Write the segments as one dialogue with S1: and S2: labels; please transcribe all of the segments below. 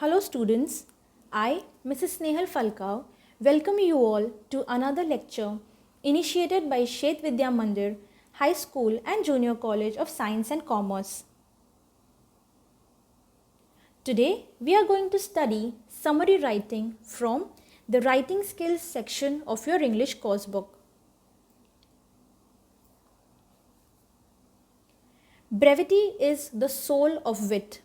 S1: Hello students, I, Mrs. Snehal Falkau, welcome you all to another lecture initiated by Shet Vidya Mandir High School and Junior College of Science and Commerce. Today we are going to study summary writing from the writing skills section of your English course book. Brevity is the soul of wit.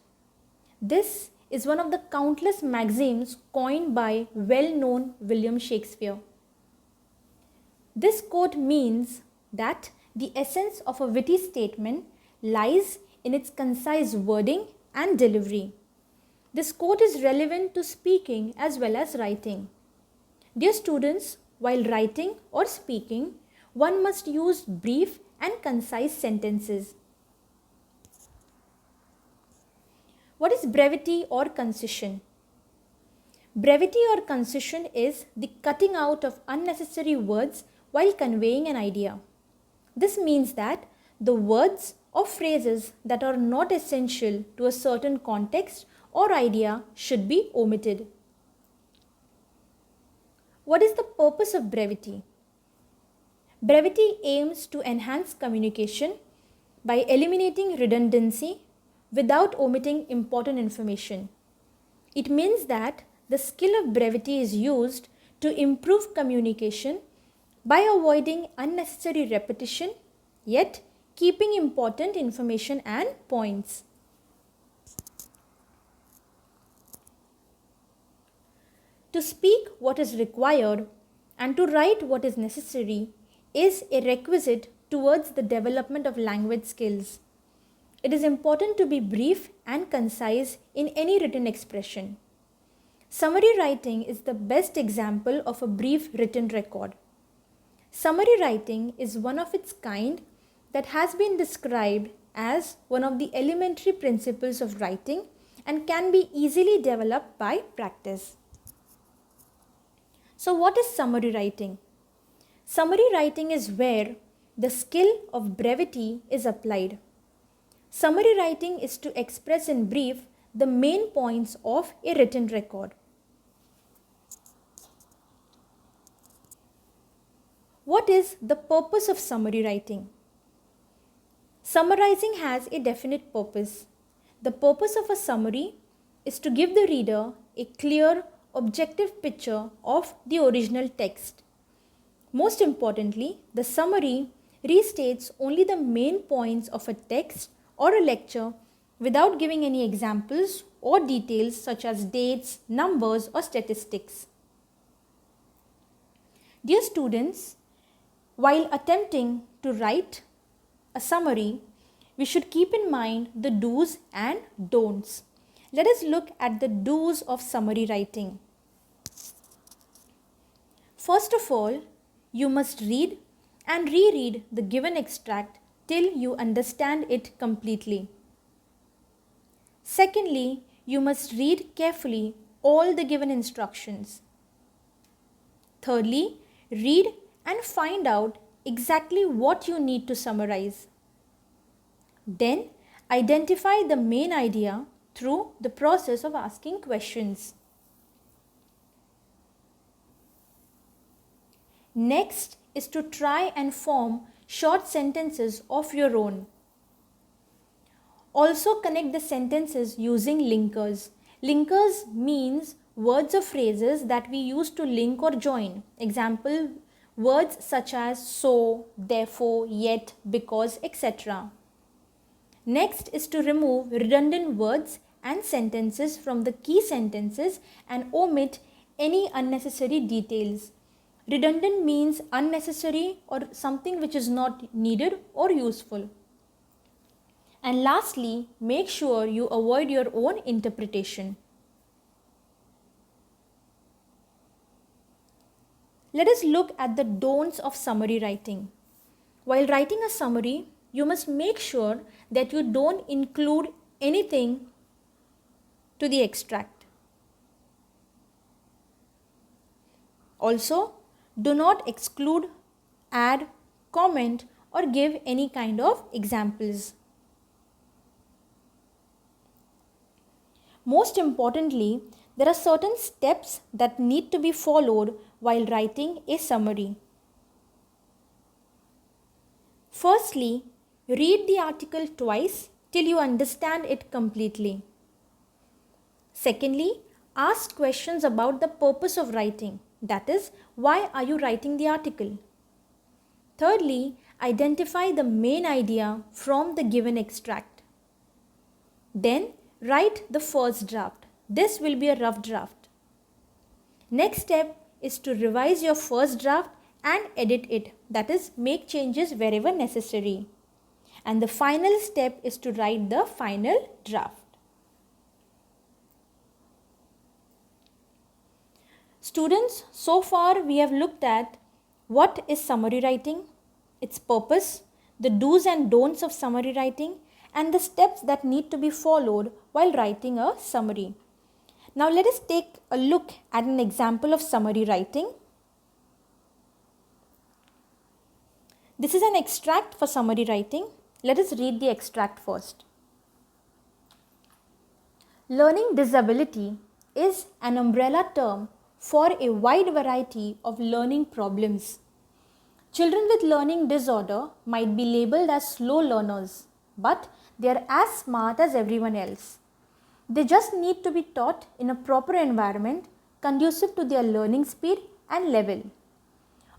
S1: This is one of the countless maxims coined by well-known William Shakespeare. This quote means that the essence of a witty statement lies in its concise wording and delivery. This quote is relevant to speaking as well as writing. Dear students, while writing or speaking, one must use brief and concise sentences. What is brevity or concision? Brevity or concision is the cutting out of unnecessary words while conveying an idea. This means that the words or phrases that are not essential to a certain context or idea should be omitted. What is the purpose of brevity? Brevity aims to enhance communication by eliminating redundancy without omitting important information. It means that the skill of brevity is used to improve communication by avoiding unnecessary repetition, yet keeping important information and points. To speak what is required and to write what is necessary is a requisite towards the development of language skills. It is important to be brief and concise in any written expression. Summary writing is the best example of a brief written record. Summary writing is one of its kind that has been described as one of the elementary principles of writing and can be easily developed by practice. So what is summary writing? Summary writing is where the skill of brevity is applied. Summary writing is to express in brief the main points of a written record. What is the purpose of summary writing? Summarizing has a definite purpose. The purpose of a summary is to give the reader a clear, objective picture of the original text. Most importantly, the summary restates only the main points of a text or a lecture without giving any examples or details such as dates, numbers or statistics. Dear students, while attempting to write a summary, we should keep in mind the do's and don'ts. Let us look at the do's of summary writing. First of all, you must read and reread the given extract till you understand it completely. Secondly, you must read carefully all the given instructions. Thirdly, read and find out exactly what you need to summarize. Then, identify the main idea through the process of asking questions. Next is to try and form short sentences of your own. Also connect the sentences using linkers. Linkers means words or phrases that we use to link or join. Example, words such as so, therefore, yet, because, etc. Next is to remove redundant words and sentences from the key sentences and omit any unnecessary details. Redundant means unnecessary or something which is not needed or useful. And lastly, make sure you avoid your own interpretation. Let us look at the don'ts of summary writing. While writing a summary, you must make sure that you don't include anything to the extract. Also, do not exclude, add, comment or give any kind of examples. Most importantly, there are certain steps that need to be followed while writing a summary. Firstly, read the article twice till you understand it completely. Secondly, ask questions about the purpose of writing. That is, why are you writing the article? Thirdly, identify the main idea from the given extract. Then, write the first draft. This will be a rough draft. Next step is to revise your first draft and edit it. That is, make changes wherever necessary. And the final step is to write the final draft. Students, so far we have looked at what is summary writing, its purpose, the do's and don'ts of summary writing, and the steps that need to be followed while writing a summary. Now let us take a look at an example of summary writing. This is an extract for summary writing. Let us read the extract first. Learning disability is an umbrella term for a wide variety of learning problems. Children with learning disorder might be labeled as slow learners, but they are as smart as everyone else. They just need to be taught in a proper environment conducive to their learning speed and level.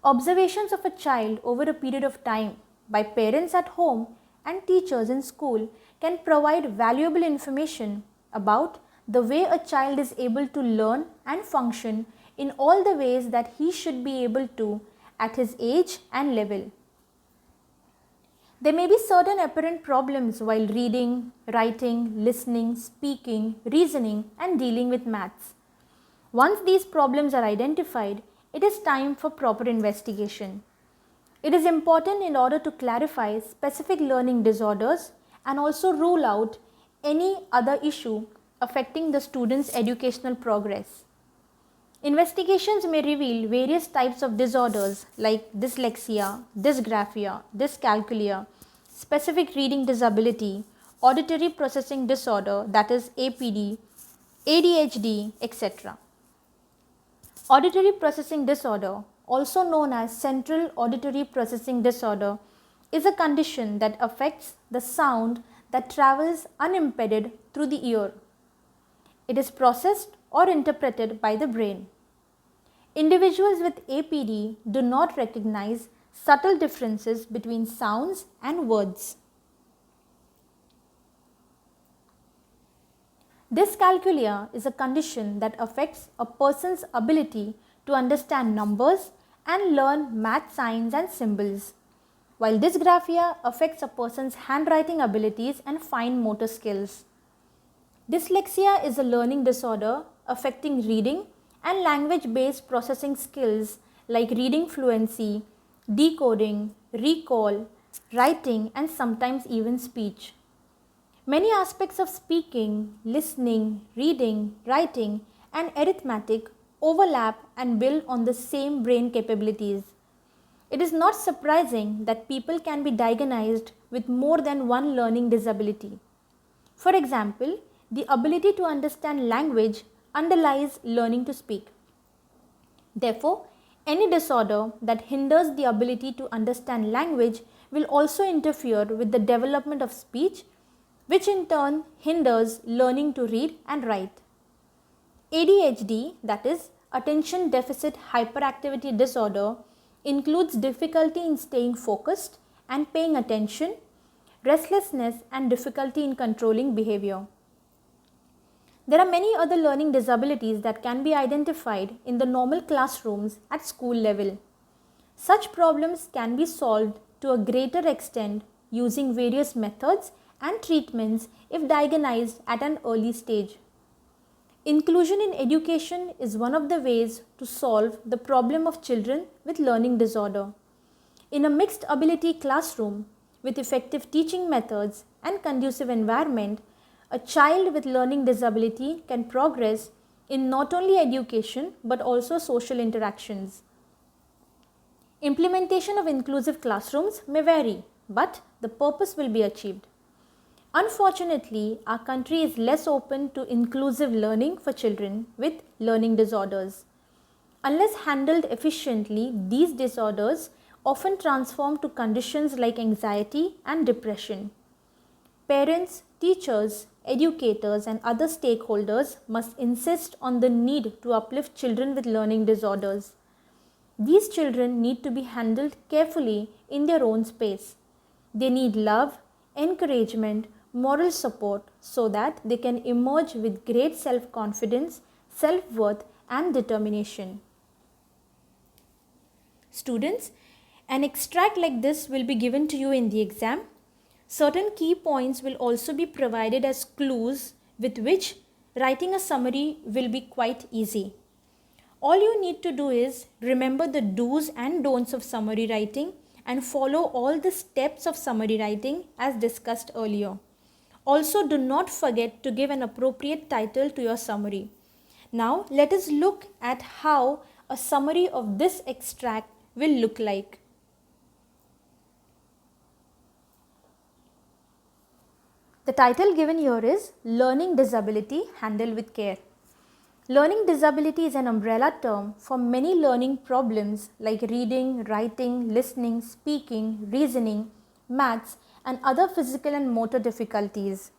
S1: Observations of a child over a period of time by parents at home and teachers in school can provide valuable information about the way a child is able to learn and function in all the ways that he should be able to at his age and level. There may be certain apparent problems while reading, writing, listening, speaking, reasoning, and dealing with maths. Once these problems are identified, it is time for proper investigation. It is important in order to clarify specific learning disorders and also rule out any other issue affecting the student's educational progress. Investigations may reveal various types of disorders like dyslexia, dysgraphia, dyscalculia, specific reading disability, auditory processing disorder, that is APD, ADHD, etc. Auditory processing disorder, also known as central auditory processing disorder, is a condition that affects the sound that travels unimpeded through the ear. It is processed or interpreted by the brain. Individuals with APD do not recognize subtle differences between sounds and words. Dyscalculia is a condition that affects a person's ability to understand numbers and learn math signs and symbols, while dysgraphia affects a person's handwriting abilities and fine motor skills. Dyslexia is a learning disorder affecting reading and language-based processing skills like reading fluency, decoding, recall, writing, and sometimes even speech. Many aspects of speaking, listening, reading, writing, and arithmetic overlap and build on the same brain capabilities. It is not surprising that people can be diagnosed with more than one learning disability. For example, the ability to understand language underlies learning to speak. Therefore, any disorder that hinders the ability to understand language will also interfere with the development of speech, which in turn hinders learning to read and write. ADHD, that is Attention Deficit Hyperactivity Disorder, includes difficulty in staying focused and paying attention, restlessness, and difficulty in controlling behavior. There are many other learning disabilities that can be identified in the normal classrooms at school level. Such problems can be solved to a greater extent using various methods and treatments if diagnosed at an early stage. Inclusion in education is one of the ways to solve the problem of children with learning disorder. In a mixed ability classroom with effective teaching methods and conducive environment, a child with learning disability can progress in not only education but also social interactions. Implementation of inclusive classrooms may vary, but the purpose will be achieved. Unfortunately, our country is less open to inclusive learning for children with learning disorders. Unless handled efficiently, these disorders often transform to conditions like anxiety and depression. Parents, teachers, educators, and other stakeholders must insist on the need to uplift children with learning disorders. These children need to be handled carefully in their own space. They need love, encouragement, moral support so that they can emerge with great self-confidence, self-worth, and determination. Students, an extract like this will be given to you in the exam. Certain key points will also be provided as clues with which writing a summary will be quite easy. All you need to do is remember the do's and don'ts of summary writing and follow all the steps of summary writing as discussed earlier. Also, do not forget to give an appropriate title to your summary. Now, let us look at how a summary of this extract will look like. The title given here is Learning Disability Handled with Care. Learning disability is an umbrella term for many learning problems like reading, writing, listening, speaking, reasoning, maths, and other physical and motor difficulties.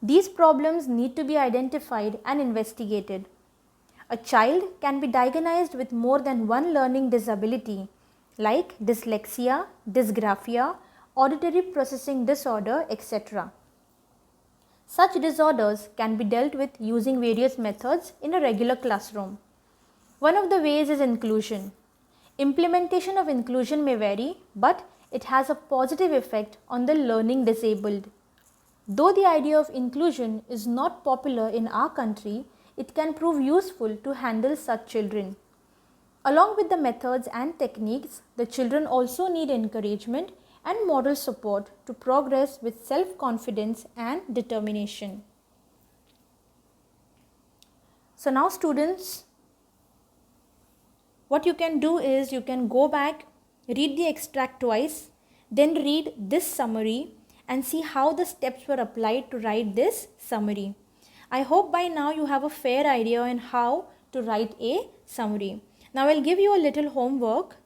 S1: These problems need to be identified and investigated. A child can be diagnosed with more than one learning disability like dyslexia, dysgraphia, auditory processing disorder, etc. Such disorders can be dealt with using various methods in a regular classroom. One of the ways is inclusion. Implementation of inclusion may vary, but it has a positive effect on the learning disabled. Though the idea of inclusion is not popular in our country, it can prove useful to handle such children. Along with the methods and techniques, the children also need encouragement and moral support to progress with self-confidence and determination. So now students, what you can do is you can go back, read the extract twice, then read this summary and see how the steps were applied to write this summary. I hope by now you have a fair idea on how to write a summary. Now I'll give you a little homework.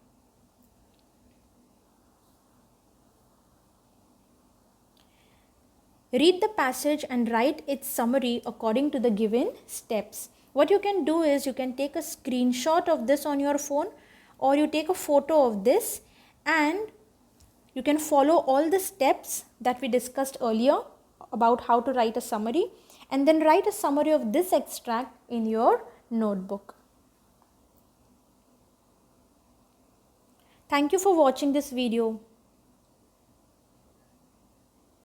S1: Read the passage and write its summary according to the given steps. What you can do is you can take a screenshot of this on your phone or you take a photo of this and you can follow all the steps that we discussed earlier about how to write a summary and then write a summary of this extract in your notebook. Thank you for watching this video.